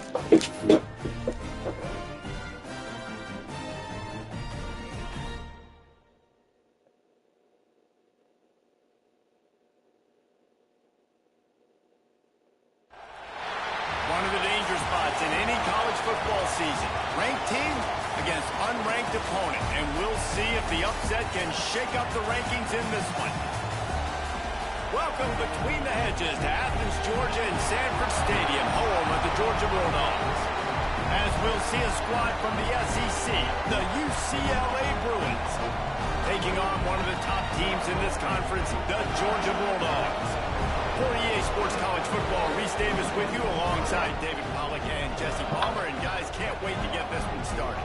One of the danger spots in any college football season. Ranked team against unranked opponent. And we'll see if the upset can shake up the rankings in this one. Welcome between the hedges to Athens, Georgia and Sanford Stadium, home of the Georgia Bulldogs. As we'll see a squad from the SEC, the UCLA Bruins, taking on one of the top teams in this conference, the Georgia Bulldogs. For EA Sports College Football, Reese Davis with you alongside David Pollack and Jesse Palmer. And guys, can't wait to get this one started.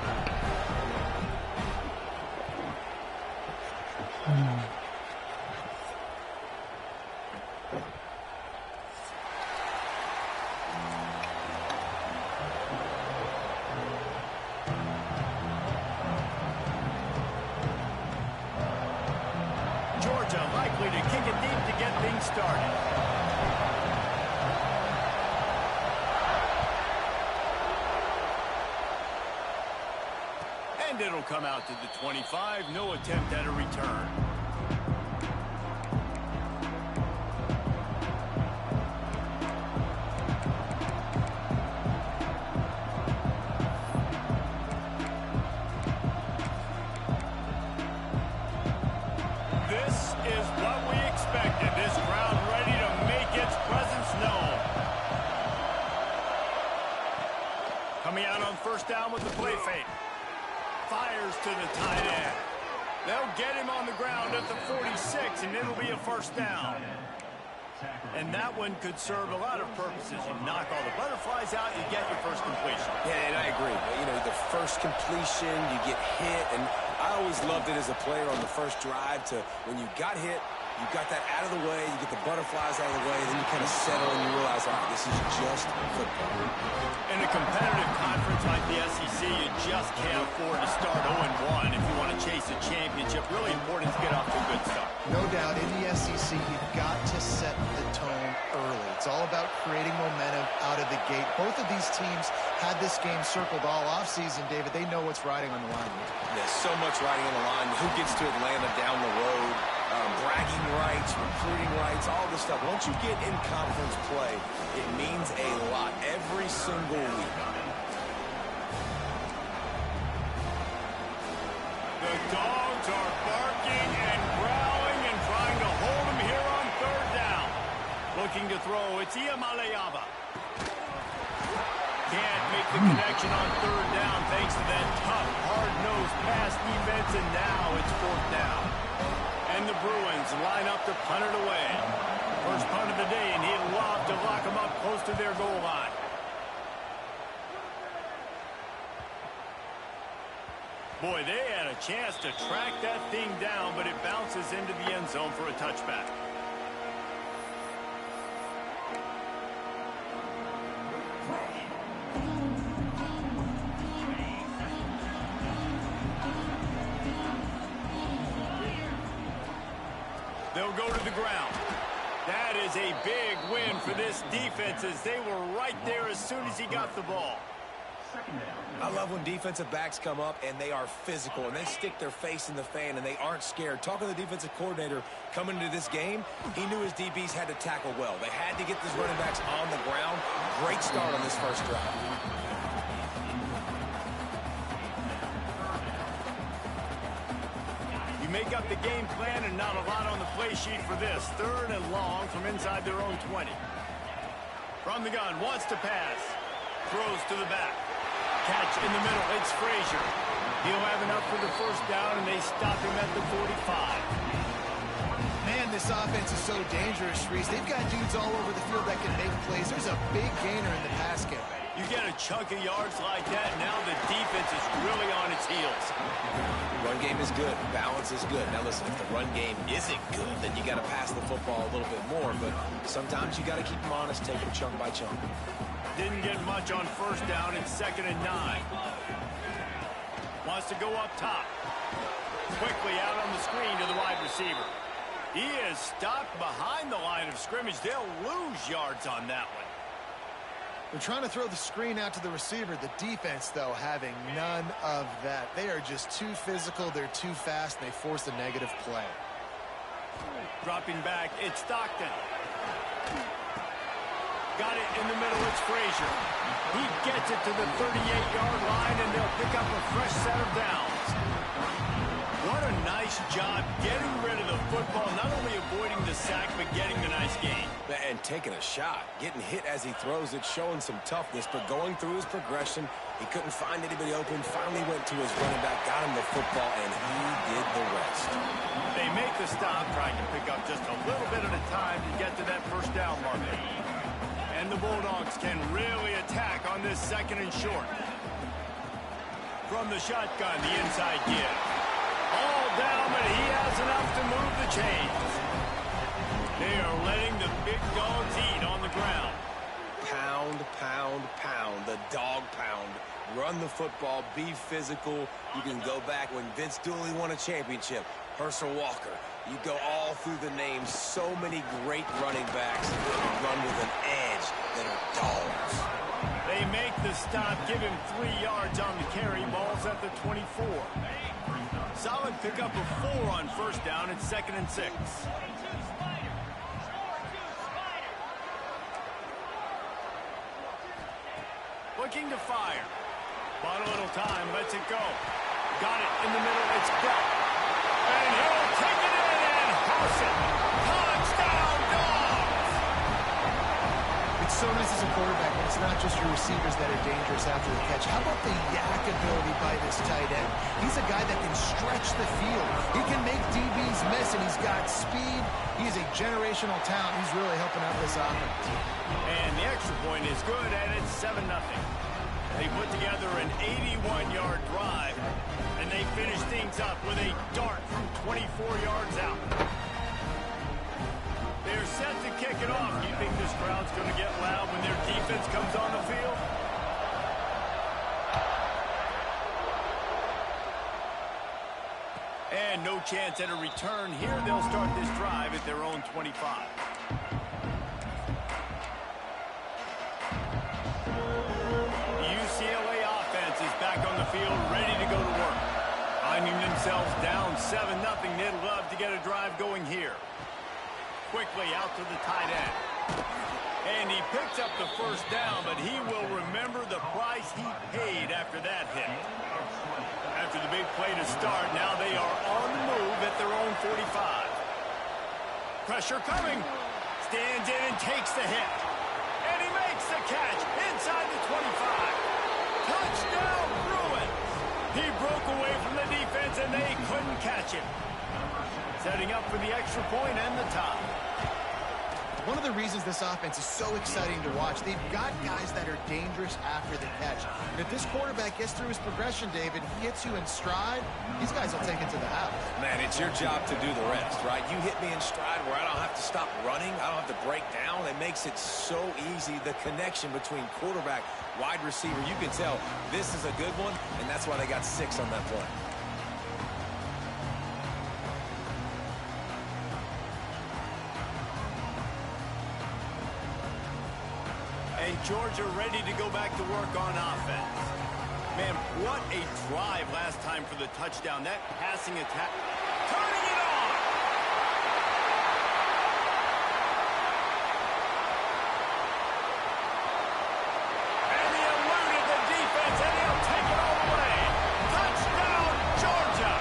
Georgia likely to kick it deep to get things started. And it'll come out to the 25. No attempt at a return. This is what we expected. This crowd ready to make its presence known. Coming out on first down with the play fake. Fires to the tight end. They'll get him on the ground at the 46, and it'll be a first down. And that one could serve a lot of purposes. You knock all the butterflies out, you get your first completion. Yeah, and I agree. You know, the first completion, you get hit, and I always loved it as a player on the first drive to when you got hit, you got that out of the way, you get the butterflies out of the way, then you kind of settle and you realize, all right, this is just football. In a competitive conference like the SEC, you just can't afford to start 0-1 if you want to chase a championship. Really important to get off to a good start. No doubt, in the SEC, you've got to set the tone early. It's all about creating momentum out of the gate. Both of these teams had this game circled all offseason, David. They know what's riding on the line here. There's so much riding on the line. Who gets to Atlanta down the road? Bragging rights, recruiting rights, all this stuff. Once you get in conference play, it means a lot every single week. The dogs are barking and growling and trying to hold him here on third down. Looking to throw, it's Ncaa. Can't make the connection on third down thanks to that tough, hard-nosed pass defense, and now it's fourth down. And the Bruins line up to punt it away. First punt of the day, and he'd love to lock them up close to their goal line. Boy, they had a chance to track that thing down, but it bounces into the end zone for a touchback. They'll go to the ground. That is a big win for this defense as they were right there as soon as he got the ball. I love when defensive backs come up and they are physical and they stick their face in the fan and they aren't scared. Talking to the defensive coordinator coming into this game, he knew his DBs had to tackle well. They had to get these running backs on the ground. Great start on this first drive. Make up the game plan and not a lot on the play sheet for this. Third and long from inside their own 20. From the gun, wants to pass. Throws to the back. Catch in the middle, it's Frazier. He'll have enough for the first down, and they stop him at the 45. Man, this offense is so dangerous, Reese. They've got dudes all over the field that can make plays. There's a big gainer in the pass game. You get a chunk of yards like that, now the defense is really on its heels. Run game is good. Balance is good. Now listen, if the run game isn't good, then you got to pass the football a little bit more. But sometimes you got to keep them honest, take them chunk by chunk. Didn't get much on first down. It's 2nd and 9. Wants to go up top. Quickly out on the screen to the wide receiver. He is stopped behind the line of scrimmage. They'll lose yards on that one. They're trying to throw the screen out to the receiver. The defense, though, having none of that. They are just too physical. They're too fast, and they force a negative play. Dropping back, it's Stockton. Got it in the middle, it's Frazier. He gets it to the 38-yard line, and they'll pick up a fresh set of downs. What a nice job getting rid of the football, not only avoiding the sack, but getting the nice gain. And taking a shot, getting hit as he throws it, showing some toughness, but going through his progression, he couldn't find anybody open, finally went to his running back, got him the football, and he did the rest. They make the stop, trying to pick up just a little bit at a time to get to that first down marker. And the Bulldogs can really attack on this second and short. From the shotgun, the inside give. All down, but he has enough to move the chains. They are letting the big dogs eat on the ground. Pound, pound, pound, the dog pound. Run the football, be physical. You can go back when Vince Dooley won a championship. Herschel Walker. You go all through the names. So many great running backs that run with an edge that are dogs. They make the stop, give him 3 yards on the carry. Ball's at the 24. Solid pickup of 4 on first down. It's 2nd and 6. Looking to fire. Bought a little time, lets it go. Got it in the middle, it's Bell. And he'll take it in and house it. Touchdown, Dogs! It's so nice as a quarterback, but it's not just your receivers that are dangerous after the catch. How about the yak ability by this tight end? He's a guy that can stretch the field. He can make DBs miss, and he's got speed. He's a generational talent. He's really helping out this offense. And the extra point is good, and it's 7-0. They put together an 81-yard drive, and they finish things up with a dart from 24 yards out. They're set to kick it off. Do you think this crowd's going to get loud when their defense comes on the field? And no chance at a return here. They'll start this drive at their own 25. UCLA offense is back on the field, ready to go to work. Finding themselves down 7-0, they'd love to get a drive going here. Quickly out to the tight end. And he picks up the first down, but he will remember the price he paid after that hit. After the big play to start, now they are on the move at their own 45. Pressure coming. Stands in and takes the hit. And he makes the catch inside the 25. Touchdown, Bruins. He broke away from the defense, and they couldn't catch him. Setting up for the extra point and the tie. One of the reasons this offense is so exciting to watch, they've got guys that are dangerous after the catch. And if this quarterback gets through his progression, David, he hits you in stride, these guys will take it to the house. Man, it's your job to do the rest, right? You hit me in stride where I don't have to stop running. I don't have to break down. It makes it so easy. The connection between quarterback, wide receiver, you can tell this is a good one, and that's why they got 6 on that play. And Georgia ready to go back to work on offense. Man, what a drive last time for the touchdown. That passing attack. Turning it on! And he eluded the defense, and he'll take it all the way. Touchdown, Georgia!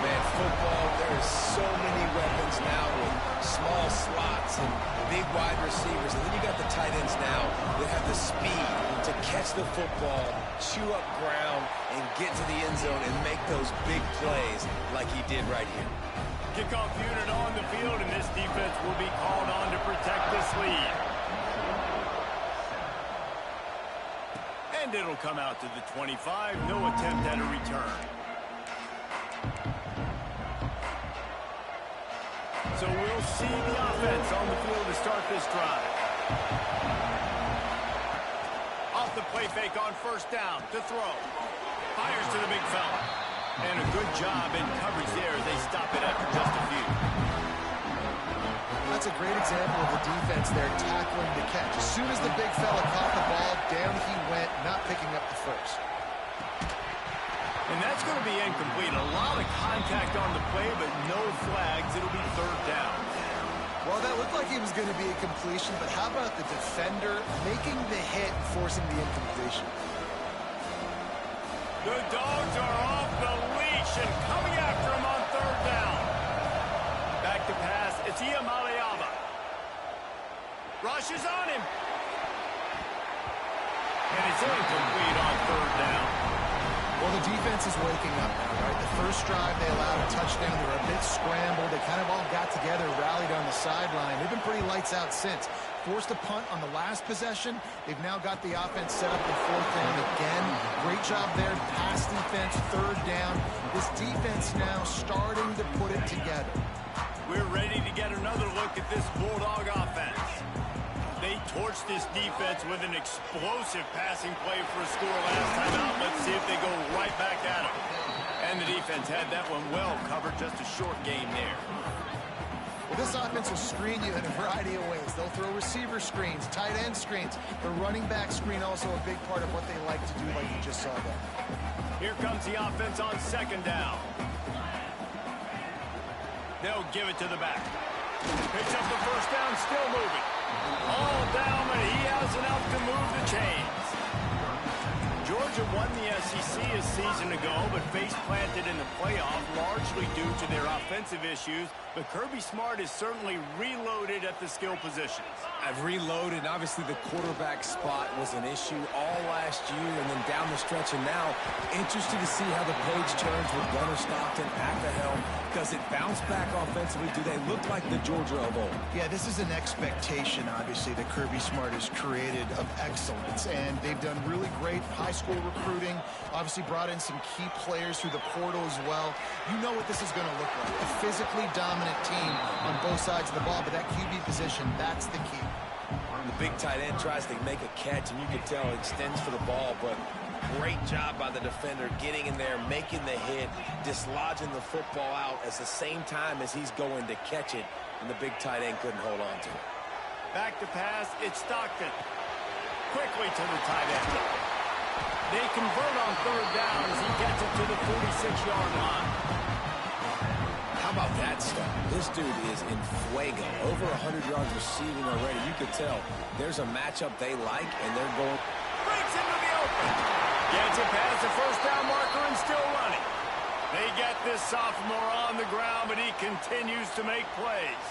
Man, football, there is so many weapons now with small slots and big wide receivers, and then you got the tight ends now that have the speed to catch the football, chew up ground, and get to the end zone and make those big plays like he did right here. Kickoff unit on the field, and this defense will be called on to protect this lead. And it'll come out to the 25. No attempt at a return. So we'll see the offense on the field to start this drive. Off the play fake on first down to throw. Fires to the big fella. And a good job in coverage there as they stop it after just a few. That's a great example of the defense there tackling the catch. As soon as the big fella caught the ball, down he went, not picking up the first. And that's going to be incomplete. A lot of contact on the play, but no flags. It'll be third down. Well, that looked like it was going to be a completion, but how about the defender making the hit, forcing the incompletion? The Dogs are off the leash and coming after him on third down. Back to pass. It's Ncaa. Rushes on him. And it's incomplete on third down. Well, the defense is waking up now, right? The first drive, they allowed a touchdown. They were a bit scrambled. They kind of all got together, rallied on the sideline. They've been pretty lights out since. Forced a punt on the last possession. They've now got the offense set up for fourth down again. Great job there. Pass defense, third down. This defense now starting to put it together. We're ready to get another look at this Bulldog offense. They torched this defense with an explosive passing play for a score last time out. Let's see if they go right back at it. And the defense had that one well covered. Just a short gain there. Well, this offense will screen you in a variety of ways. They'll throw receiver screens, tight end screens. The running back screen also a big part of what they like to do, like you just saw there. Here comes the offense on second down. They'll give it to the back. Picks up the first down, still moving. All down, but he has enough to move the chains. Georgia won the SEC a season ago, but face-planted in the playoff, largely due to their offensive issues. But Kirby Smart is certainly reloaded at the skill positions. I've reloaded. Obviously, the quarterback spot was an issue all last year and then down the stretch. And now, interested to see how the page turns with Gunnar Stockton at the helm. Does it bounce back offensively? Do they look like the Georgia of old? Yeah, this is an expectation, obviously, that Kirby Smart has created of excellence. And they've done really great high school recruiting. Obviously brought in some key players through the portal as well. You know what this is going to look like. A physically dominant team on both sides of the ball. But that QB position, that's the key. The big tight end tries to make a catch, and you can tell it extends for the ball, but great job by the defender getting in there, making the hit, dislodging the football out at the same time as he's going to catch it, and the big tight end couldn't hold on to it. Back to pass, it's Stockton. Quickly to the tight end. They convert on third down as he gets it to the 46-yard line. How about that stuff? This dude is in fuego. Over 100 yards receiving already. You could tell there's a matchup they like, and they're going. Breaks into the open. Gets it past the first down marker and still running. They get this sophomore on the ground, but he continues to make plays.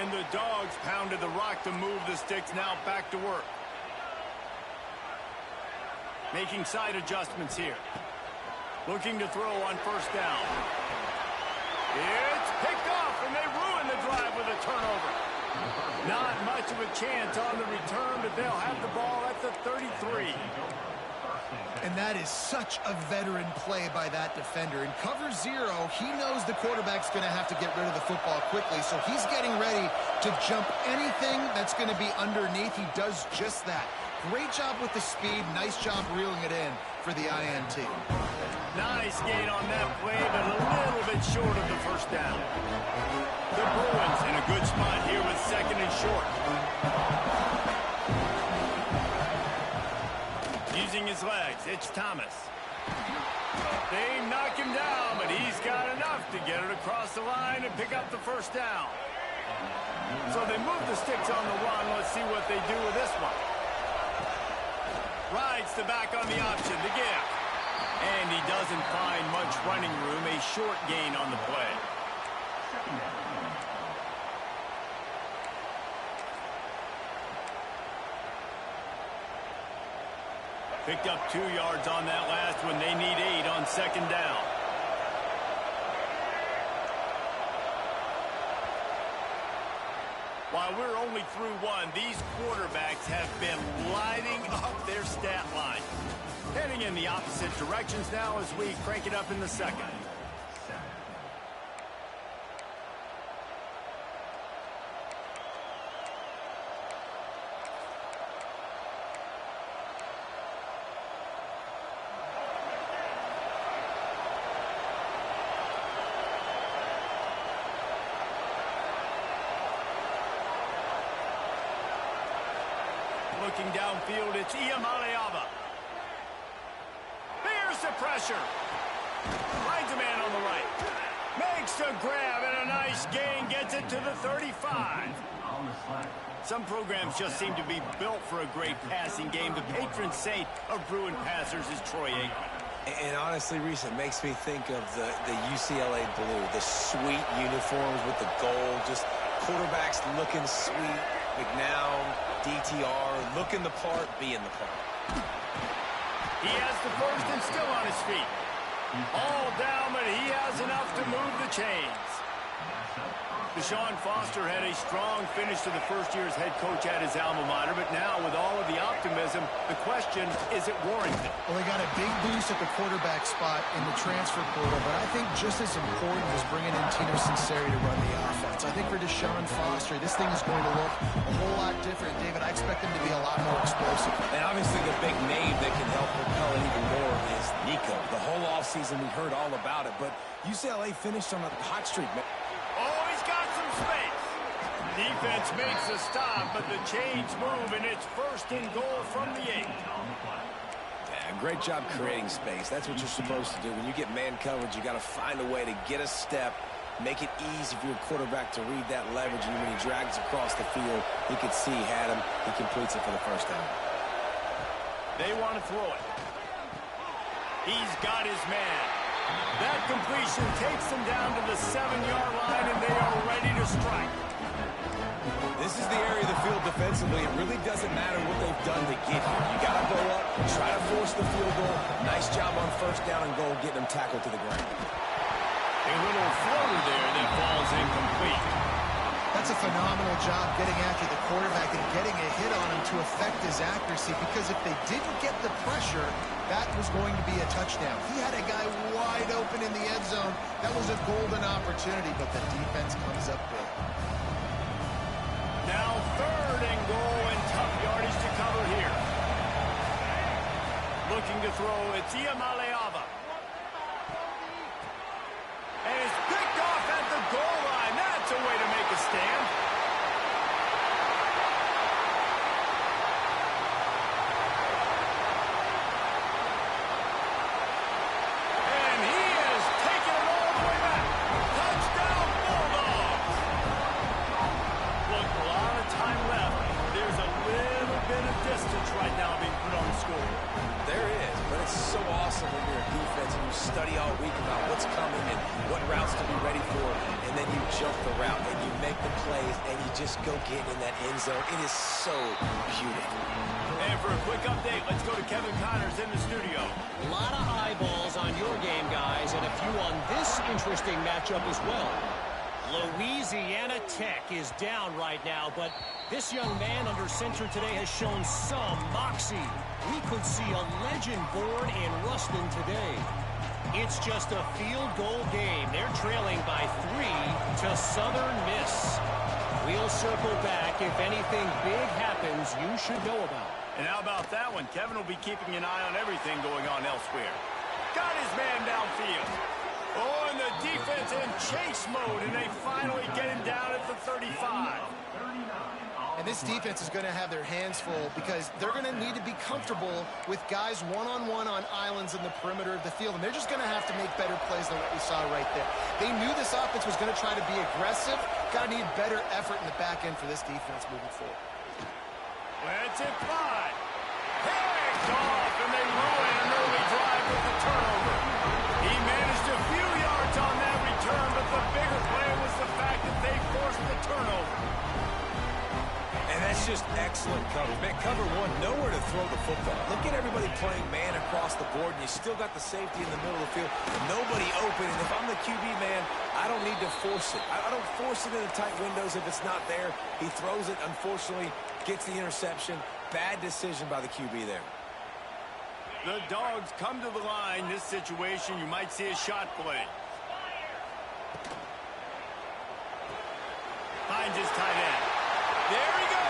And the Dogs pounded the rock to move the sticks. Now back to work. Making side adjustments here. Looking to throw on first down. It's picked off, and they ruin the drive with a turnover. Not much of a chance on the return, but they'll have the ball at the 33. And that is such a veteran play by that defender. In cover zero, he knows the quarterback's going to have to get rid of the football quickly, so he's getting ready to jump anything that's going to be underneath. He does just that. Great job with the speed. Nice job reeling it in for the INT. Nice gain on that play, but a little bit short of the first down. The Bruins in a good spot here with second and short. Using his legs, it's Thomas. They knock him down, but he's got enough to get it across the line and pick up the first down. So they move the sticks on the run. Let's see what they do with this one. Rides the back on the option, the give. And he doesn't find much running room, a short gain on the play. Picked up 2 yards on that last one. They need 8 on second down. While we're only through one, these quarterbacks have been lighting up their stat line. Heading in the opposite directions now as we crank it up in the second. looking downfield. It's Ncaa. Here's the pressure. Finds a man on the right. Makes the grab and a nice gain. Gets it to the 35. Some programs just seem to be built for a great passing game. The patron saint of Bruin passers is Troy Aikman. And honestly, Reese, it makes me think of the UCLA blue, the sweet uniforms with the gold, just quarterbacks looking sweet. McNown, DTR, looking the part, being the part. He has the first and still on his feet. All down, but he has enough to move the chains. Deshaun Foster had a strong finish to the first year as head coach at his alma mater, but now with all of the optimism, the question, is it warranted? Well, they got a big boost at the quarterback spot in the transfer portal, but I think just as important is bringing in Tino Sinceri to run the offense. I think for Deshaun Foster, this thing is going to look a whole lot different. David, I expect him to be a lot more explosive. And obviously the big name that can help propel it even more is Ncaa. The whole offseason we heard all about it, but UCLA finished on a hot streak. Oh, he's got some space. Defense makes a stop, but the chains move, and it's first and goal from the 8. Yeah, great job creating space. That's what you're supposed to do. When you get man coverage, you got to find a way to get a step, make it easy for your quarterback to read that leverage, and when he drags across the field, he could see he had him. He completes it for the first time. They want to throw it. He's got his man. That completion takes them down to the 7-yard line, and they are ready to strike. This is the area of the field defensively. It really doesn't matter what they've done to get here. You got to go up, try to force the field goal. Nice job on first down and goal, getting them tackled to the ground. A little floater there that falls incomplete. That's a phenomenal job getting after the quarterback and getting a hit on him to affect his accuracy, because if they didn't get the pressure, that was going to be a touchdown. He had a guy wide open in the end zone. That was a golden opportunity, but the defense comes up big. Now 3rd and goal, and tough yardage to cover here. Looking to throw, it's Ncaa. And it's picked off at the goal line. That's a way to make a stand. And he has taken it all the way back. Touchdown, Bulldogs. Look, a lot of time left. There's a little bit of distance right now being put on the score. There is, but it's so awesome when you're a defense and you study all week about what's coming and what routes to be ready for, and then you jump the route and you make the plays and you just go get in that end zone. It is so beautiful. And for a quick update, let's go to Kevin Connors in the studio. A lot of eyeballs on your game, guys, and a few on this interesting matchup as well. Louisiana Tech is down right now, but this young man under center today has shown some moxie. We could see a legend born in Ruston today. It's just a field goal game. They're trailing by 3 to Southern Miss. We'll circle back. If anything big happens, you should know about. And how about that one? Kevin will be keeping an eye on everything going on elsewhere. Got his man downfield. Oh, and the defense in chase mode, and they finally get him down at the 35. And this defense is going to have their hands full, because they're going to need to be comfortable with guys one-on-one on islands in the perimeter of the field, and they're just going to have to make better plays than what we saw right there. They knew this offense was going to try to be aggressive. Got to need better effort in the back end for this defense moving forward. Let's it fly. Picked off, and they ruin an early drive with the turnover. He managed a few yards on that return, but the bigger play was the fact that they forced the turnover. And that's just excellent coverage. Man, cover one, nowhere to throw the football. Look at everybody playing man across the board, and you still got the safety in the middle of the field. Nobody open, and if I'm the QB, man, I don't need to force it. I don't force it in the tight windows if it's not there. He throws it, unfortunately, gets the interception. Bad decision by the QB there. The Dogs come to the line. This situation, you might see a shot play. Finds his tight end. There he goes.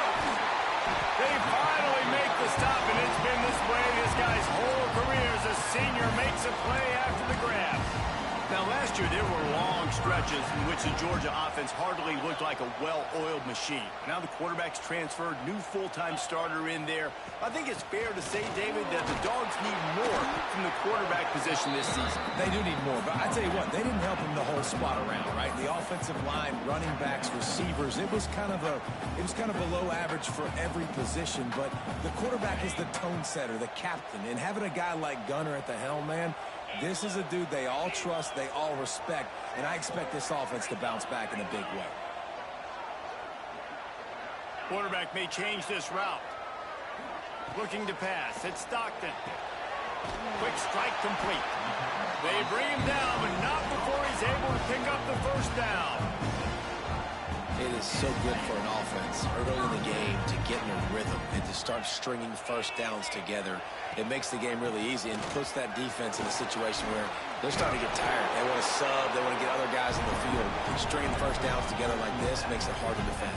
They finally make the stop, and it's been this way this guy's whole career as a senior. Makes a play after the grab. Now, last year, there were long stretches in which the Georgia offense hardly looked like a well-oiled machine. Now the quarterback's transferred, new full-time starter in there. I think it's fair to say, David, that the Dogs need more from the quarterback position this season. They do need more, but I tell you what, they didn't help them the whole spot around, right? The offensive line, running backs, receivers, it was kind of below average for every position, but the quarterback is the tone setter, the captain, and having a guy like Gunner at the helm, man, this is a dude they all trust, they all respect, and I expect this offense to bounce back in a big way. Quarterback may change this route. Looking to pass. It's Stockton. Quick strike complete. They bring him down, but not before he's able to pick up the first down. It is so good for an offense early in the game to get in a rhythm and to start stringing first downs together. It makes the game really easy and puts that defense in a situation where they're starting to get tired. They want to sub. They want to get other guys in the field. Stringing first downs together like this makes it hard to defend.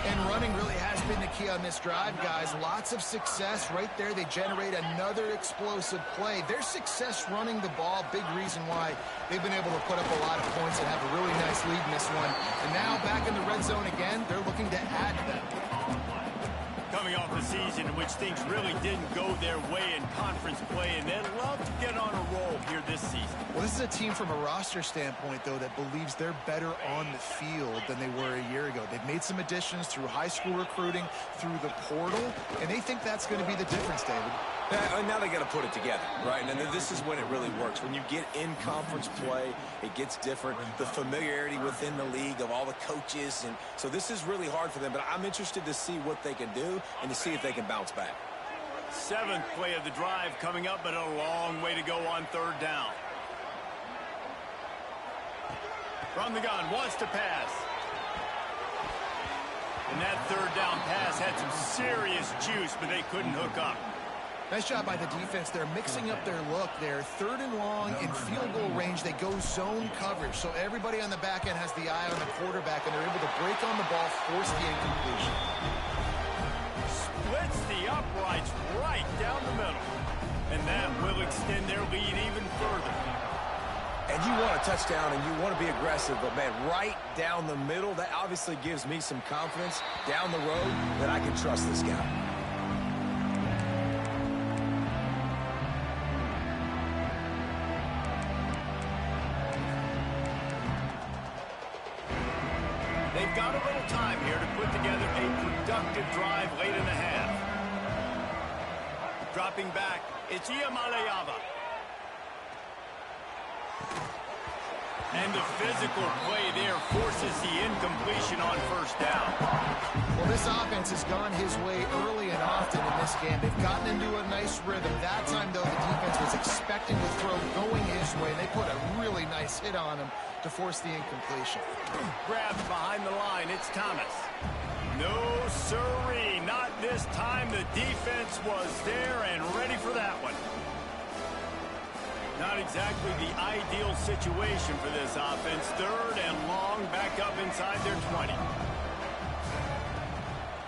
And running really has been the key on this drive, guys. Lots of success right there. They generate another explosive play. Their success running the ball, big reason why they've been able to put up a lot of points and have a really nice lead in this one. And now back in the red zone again, they're looking to add to them. Coming off a season in which things really didn't go their way in conference play, and they'd love to get on a roll here this season. Well, this is a team from a roster standpoint, though, that believes they're better on the field than they were a year ago. They've made some additions through high school recruiting, through the portal, and they think that's going to be the difference, David. Now they got to put it together, right? And this is when it really works. When you get in conference play, it gets different. The familiarity within the league of all the coaches, and so this is really hard for them. But I'm interested to see what they can do and to see if they can bounce back. 7th play of the drive coming up, but a long way to go on 3rd down. From the gun, wants to pass. And that 3rd down pass had some serious juice, but they couldn't hook up. Nice job by the defense. They're mixing up their look. They're 3rd and long in field goal range. They go zone coverage. So everybody on the back end has the eye on the quarterback, and they're able to break on the ball, force the incompletion. Splits the uprights right down the middle. And that will extend their lead even further. And you want a touchdown and you want to be aggressive, but, man, right down the middle, that obviously gives me some confidence down the road that I can trust this guy. They've got a little time here to put together a productive drive late in the half. Dropping back, it's Ncaa. And the physical play there forces the incompletion on 1st down. Well, this offense has gone his way early and often in this game. They've gotten into a nice rhythm. That time, though, the defense was expecting the throw going his way. They put a really nice hit on him to force the incompletion. Grabs behind the line. It's Thomas. No siree. Not this time. The defense was there and ready for that one. Not exactly the ideal situation for this offense. 3rd and long, back up inside their 20.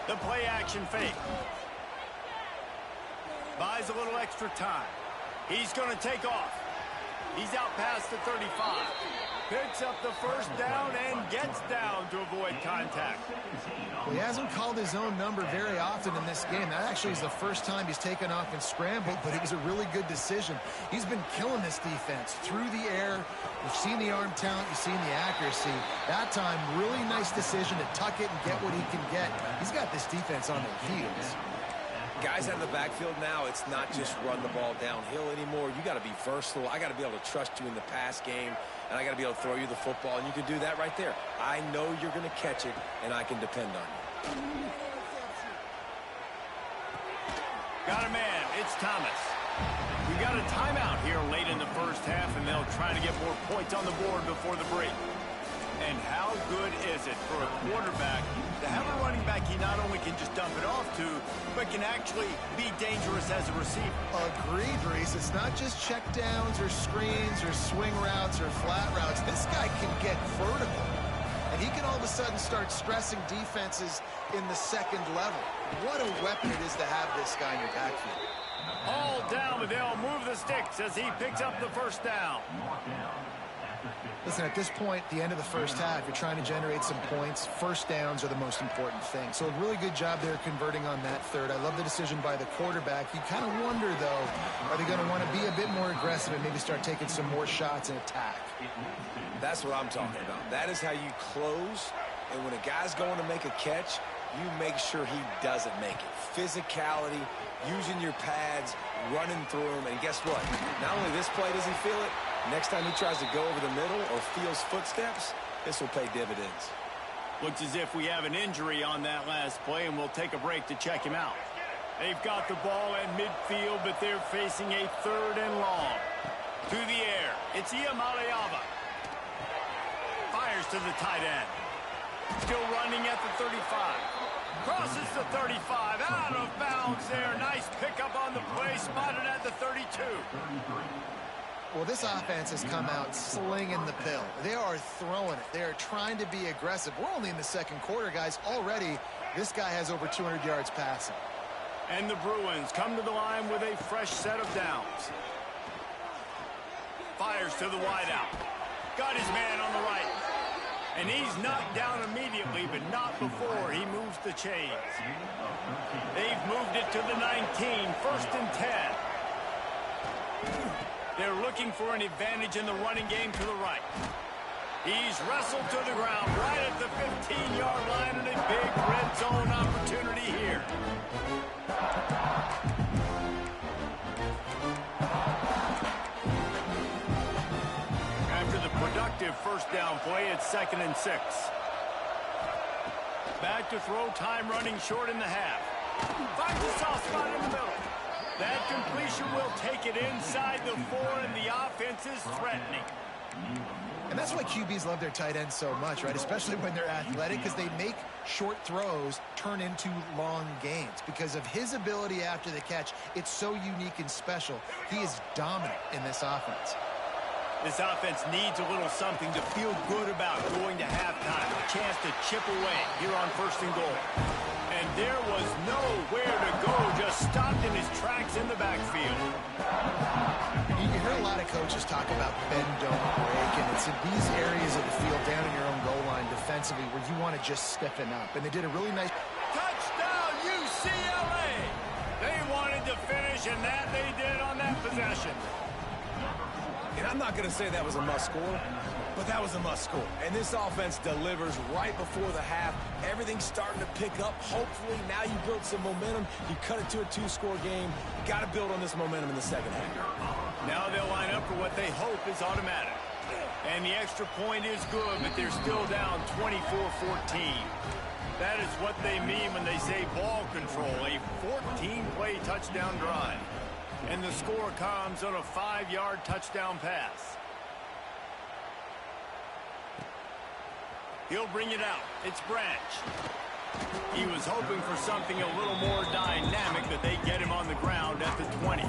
The play action fake. Buys a little extra time. He's going to take off. He's out past the 35. Picks up the 1st down and gets down to avoid contact. Well, he hasn't called his own number very often in this game. That actually is the first time he's taken off and scrambled, but it was a really good decision. He's been killing this defense through the air. You've seen the arm talent. You've seen the accuracy. That time, really nice decision to tuck it and get what he can get. He's got this defense on their heels. Guys out of the backfield now, it's not just run the ball downhill anymore. You got to be versatile. I got to be able to trust you in the pass game, and I got to be able to throw you the football, and you can do that right there. I know you're going to catch it, and I can depend on you. Got a man. It's Thomas. We got a timeout here late in the 1st half, and they'll try to get more points on the board before the break. And how good is it for a quarterback to have a running back he not only can just dump it off to, but can actually be dangerous as a receiver? Agreed, Reese. It's not just checkdowns or screens or swing routes or flat routes. This guy can get vertical. and he can all of a sudden start stressing defenses in the second level. What a weapon it is to have this guy in your backfield. All down, but they'll move the sticks as he picks up the first down. Listen, at this point, the end of the first half, you're trying to generate some points. First downs are the most important thing. So a really good job there converting on that third. I love the decision by the quarterback. You kind of wonder, though, are they going to want to be a bit more aggressive and maybe start taking some more shots and attack? That's what I'm talking about. That is how you close. And when a guy's going to make a catch, you make sure he doesn't make it. Physicality, using your pads, running through them. And guess what? Not only this play does he feel it, next time he tries to go over the middle or feels footsteps, this will pay dividends. Looks as if we have an injury on that last play, and we'll take a break to check him out. They've got the ball at midfield, but they're facing a 3rd and long. To the air, it's Ncaa. Fires to the tight end. Still running at the 35. Crosses the 35. Out of bounds there. Nice pickup on the play. Spotted at the 32. Well, this offense has come out slinging the pill. They are throwing it. They are trying to be aggressive. We're only in the second quarter, guys. Already, this guy has over 200 yards passing. And the Bruins come to the line with a fresh set of downs. Fires to the wideout. Got his man on the right. And he's knocked down immediately, but not before he moves the chains. They've moved it to the 19, 1st and 10. They're looking for an advantage in the running game to the right. He's wrestled to the ground right at the 15-yard line, and a big red zone opportunity here. After the productive first down play, it's 2nd and 6. Back to throw, time running short in the half. Finds a soft spot in the middle. That completion will take it inside the 4, and the offense is threatening. And that's why QBs love their tight ends so much, right? Especially when they're athletic, because they make short throws turn into long gains. Because of his ability after the catch, it's so unique and special. He is dominant in this offense. This offense needs a little something to feel good about going to halftime. A chance to chip away here on 1st and goal. And there was nowhere to go, just stopped in his tracks in the backfield. You hear a lot of coaches talk about bend, don't break, and it's in these areas of the field down in your own goal line defensively where you want to just stiffen up. And they did a really nice... Touchdown, UCLA! They wanted to finish, and that they did on that possession. And I'm not going to say that was a must-score, but that was a must-score. And this offense delivers right before the half. Everything's starting to pick up. Hopefully, now you build some momentum. You cut it to a 2-score game. You got to build on this momentum in the second half. Now they'll line up for what they hope is automatic. And the extra point is good, but they're still down 24-14. That is what they mean when they say ball control, a 14-play touchdown drive. And the score comes on a 5-yard touchdown pass. He'll bring it out. It's Branch. He was hoping for something a little more dynamic, but they get him on the ground at the 20.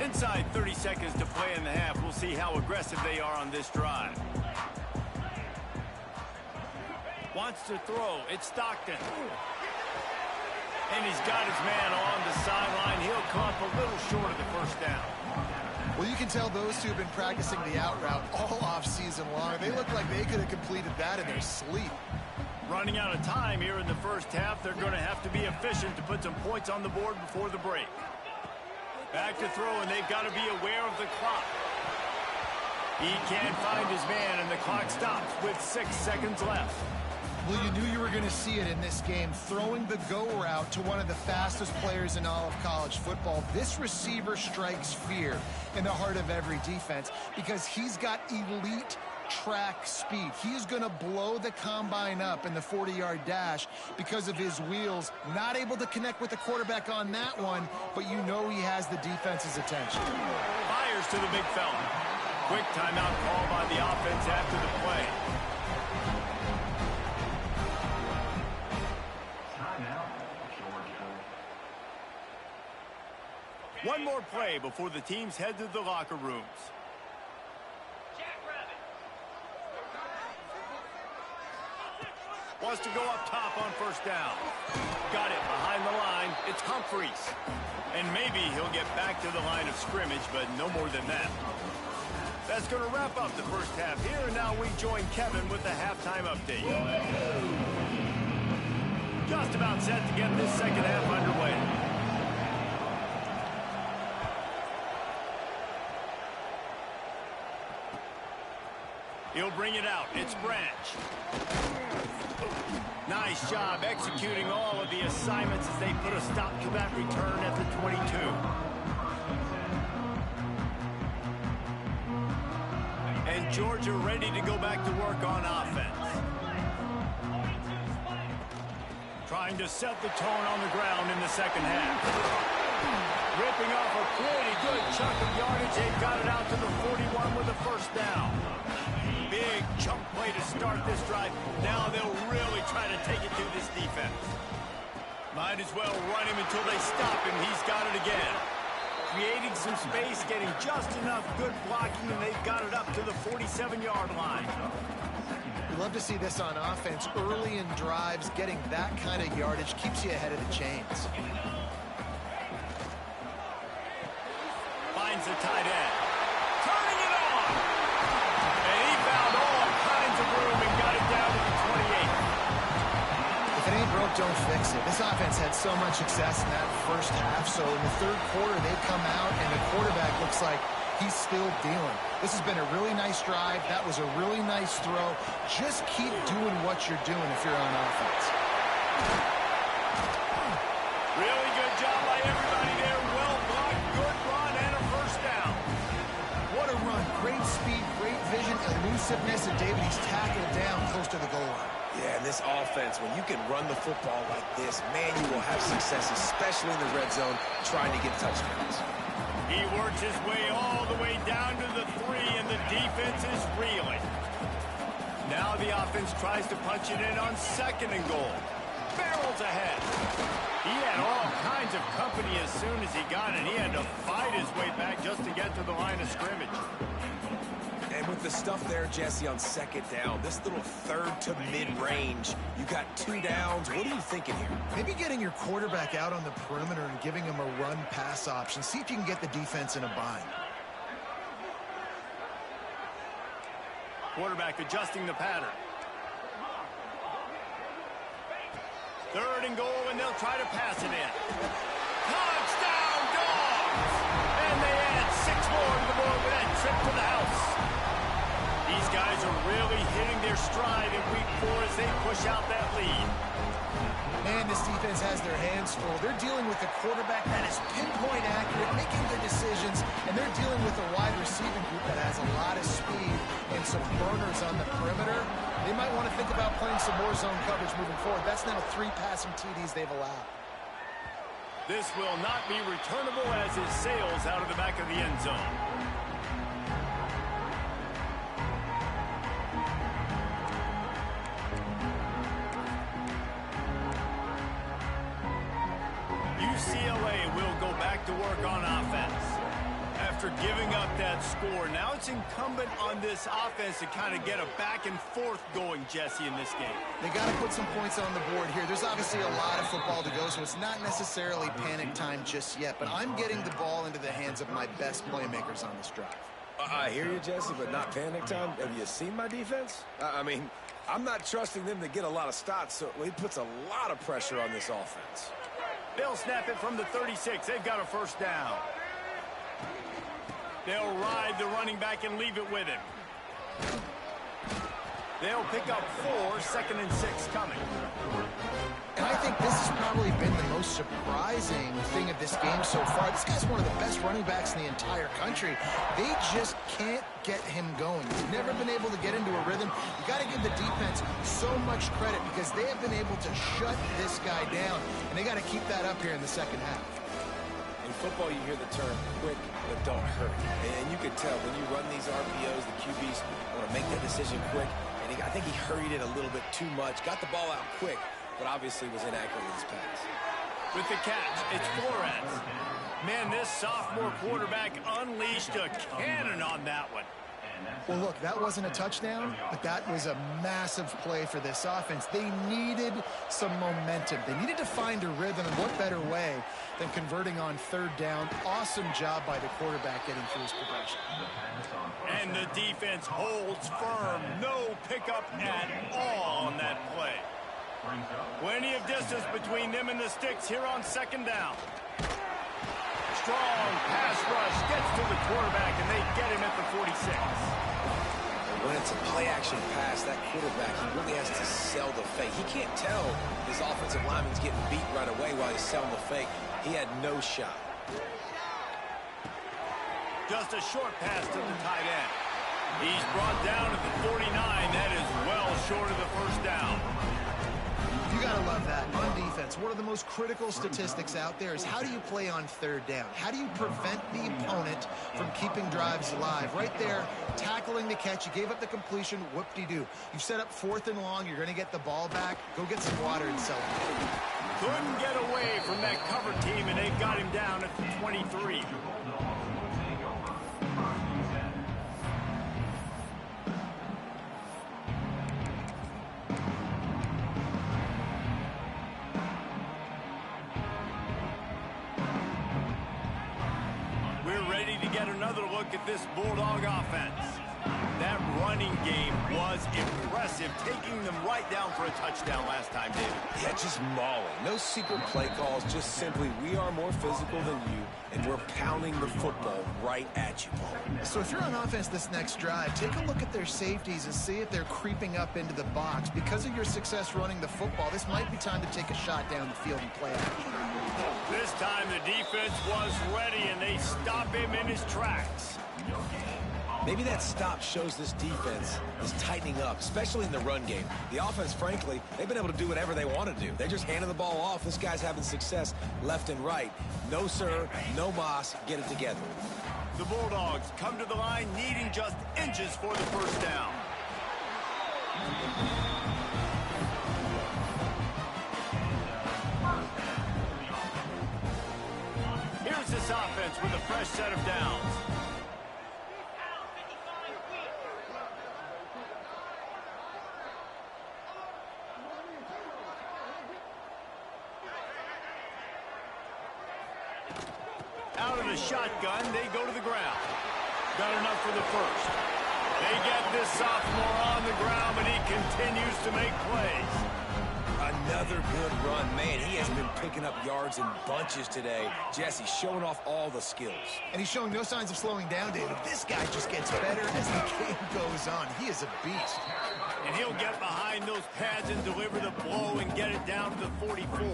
Inside 30 seconds to play in the half. We'll see how aggressive they are on this drive. Wants to throw. It's Stockton. And he's got his man on the sideline. He'll come up a little short of the first down. Well, you can tell those two have been practicing the out route all off-season long. They look like they could have completed that in their sleep. Running out of time here in the first half. They're going to have to be efficient to put some points on the board before the break. Back to throw, and they've got to be aware of the clock. He can't find his man, and the clock stops with 6 seconds left. Well, you knew you were going to see it in this game, throwing the go route to one of the fastest players in all of college football. This receiver strikes fear in the heart of every defense because he's got elite track speed. He's going to blow the combine up in the 40-yard dash because of his wheels. Not able to connect with the quarterback on that one, but you know he has the defense's attention. Fires to the big fella. Quick timeout call by the offense after the play. one more play before the teams head to the locker rooms. Wants to go up top on first down. Got it behind the line. It's Humphreys. And maybe he'll get back to the line of scrimmage, but no more than that. That's going to wrap up the first half here, and now we join Kevin with the halftime update. Just about set to get this second half underway. He'll bring it out. It's Branch. Nice job executing all of the assignments as they put a stop to that return at the 22. And Georgia ready to go back to work on offense. Trying to set the tone on the ground in the second half. Ripping off a pretty good chunk of yardage. They've got it out to the 41 with a first down. Big chunk play to start this drive. Now they'll really try to take it to this defense. Might as well run him until they stop him. He's got it again. Creating some space, getting just enough good blocking, and they've got it up to the 47-yard line. We love to see this on offense. Early in drives, getting that kind of yardage keeps you ahead of the chains. Finds the tight end. Turning it on! And he found all kinds of room and got it down to the 28. If it ain't broke, don't fix it. This offense had so much success in that first half, so in the third quarter, they come out, and the quarterback looks like he's still dealing. This has been a really nice drive. That was a really nice throw. Just keep doing what you're doing if you're on offense. Really good job by everybody there. Well blocked, good run, and a first down. What a run. Great speed, great vision, elusiveness, and David, he's tackled down close to the goal line. Yeah, and this offense, when you can run the football like this, man, you will have success, especially in the red zone, trying to get touchdowns. He works his way all the way down to the 3, and the defense is reeling. Now the offense tries to punch it in on second and goal. Barrels ahead. He had all kinds of company as soon as he got it. He had to fight his way back just to get to the line of scrimmage. And with the stuff there, Jesse, on second down, this little third to mid-range, you got 2 downs. What are you thinking here? Maybe getting your quarterback out on the perimeter and giving him a run-pass option. See if you can get the defense in a bind. Quarterback adjusting the pattern. Third and goal, and they'll try to pass it in. Touchdown, Dogs! And they add 6 more to the board with that trip to the house. These guys are really hitting their stride in week 4 as they push out that lead. Man, this defense has their hands full. They're dealing with a quarterback that is pinpoint accurate, making good decisions, and they're dealing with a wide receiving group that has a lot of speed and some burners on the perimeter. They might want to think about playing some more zone coverage moving forward. That's now 3 passing TDs they've allowed. This will not be returnable as it sails out of the back of the end zone. UCLA will go back to work on offense. After giving up that score, now it's incumbent on this offense to kind of get a back and forth going, Jesse, in this game. They got to put some points on the board here. There's obviously a lot of football to go, so it's not necessarily panic time just yet, but I'm getting the ball into the hands of my best playmakers on this drive. I hear you, Jesse, but not panic time. Have you seen my defense? I mean, I'm not trusting them to get a lot of stops, so it puts a lot of pressure on this offense. They'll snap it from the 36. They've got a first down. They'll ride the running back and leave it with him. They'll pick up 4, 2nd and 6 coming. And I think this has probably been the most surprising thing of this game so far. This guy's one of the best running backs in the entire country. They just can't get him going. He's never been able to get into a rhythm. You got to give the defense so much credit because they have been able to shut this guy down, and they got to keep that up here in the second half. In football, you hear the term quick, but don't hurry. And you can tell when you run these RPOs, the QBs want to make that decision quick. And I think he hurried it a little bit too much, got the ball out quick, but obviously was inaccurate with his pass. With the catch, it's Flores. Man, this sophomore quarterback unleashed a cannon on that one. Well, look, that wasn't a touchdown, but that was a massive play for this offense. They needed some momentum. They needed to find a rhythm, and what better way than converting on third down. Awesome job by the quarterback getting through his progression. And the defense holds firm. No pickup at all on that play. Plenty of distance between them and the sticks here on second down. Strong pass rush gets to the quarterback, and they get him at the 46. When it's a play-action pass, that quarterback, he really has to sell the fake. He can't tell his offensive lineman's getting beat right away while he's selling the fake. He had no shot. Just a short pass to the tight end. He's brought down at the 49. That is well short of the first down. You got to love that. On defense, one of the most critical statistics out there is how do you play on third down? How do you prevent the opponent from keeping drives alive? Right there, tackling the catch. You gave up the completion. Whoop-de-doo. You've set up 4th and long. You're going to get the ball back. Go get some water and celebrate. Couldn't get away from that cover team, and they've got him down at the 23. Another look at this Bulldog offense. That running game was impressive, taking them right down for a touchdown last time, David. Yeah, just mauling. No secret play calls, just simply we are more physical than you, and we're pounding the football right at you. So if you're on offense this next drive, take a look at their safeties and see if they're creeping up into the box. Because of your success running the football, this might be time to take a shot down the field and play action. This time the defense was ready, and they stop him in his tracks. Maybe that stop shows this defense is tightening up, especially in the run game. The offense, frankly, they've been able to do whatever they want to do. They're just handing the ball off. This guy's having success left and right. No, sir, no mas. Get it together. The Bulldogs come to the line needing just inches for the first down. Here's this offense with a fresh set of downs. Out of the shotgun, they go to the ground. Got enough for the first. They get this sophomore on the ground, but he continues to make plays. Another good run. Man, he has been picking up yards in bunches today. Jesse showing off all the skills. And he's showing no signs of slowing down, David. This guy just gets better as the game goes on. He is a beast. And he'll get behind those pads and deliver the blow and get it down to the 44.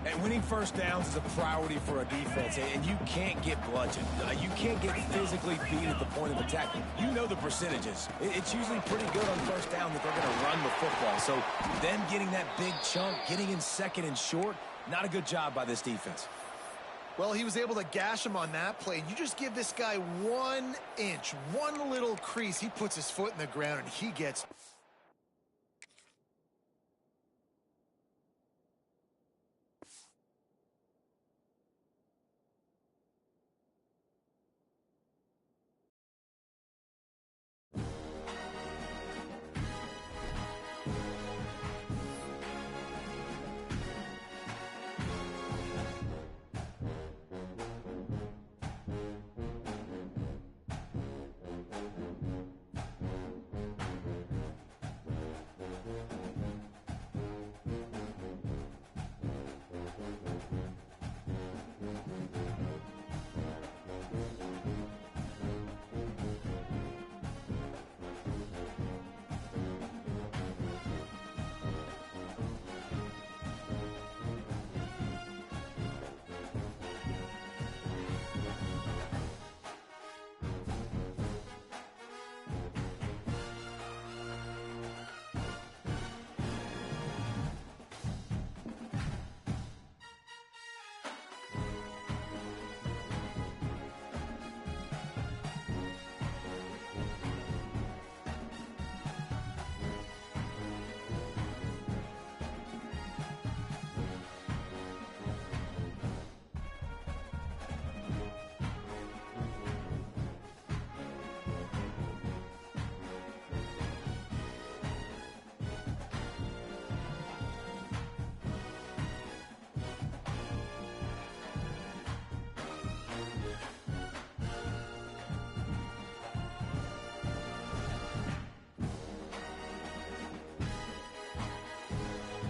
And winning first downs is a priority for a defense, and you can't get bludgeoned. You can't get physically beat at the point of attack. You know the percentages. It's usually pretty good on first down that they're going to run the football. So them getting that big chunk, getting in second and short, not a good job by this defense. Well, he was able to gash him on that play. You just give this guy 1 inch, one little crease. He puts his foot in the ground, and he gets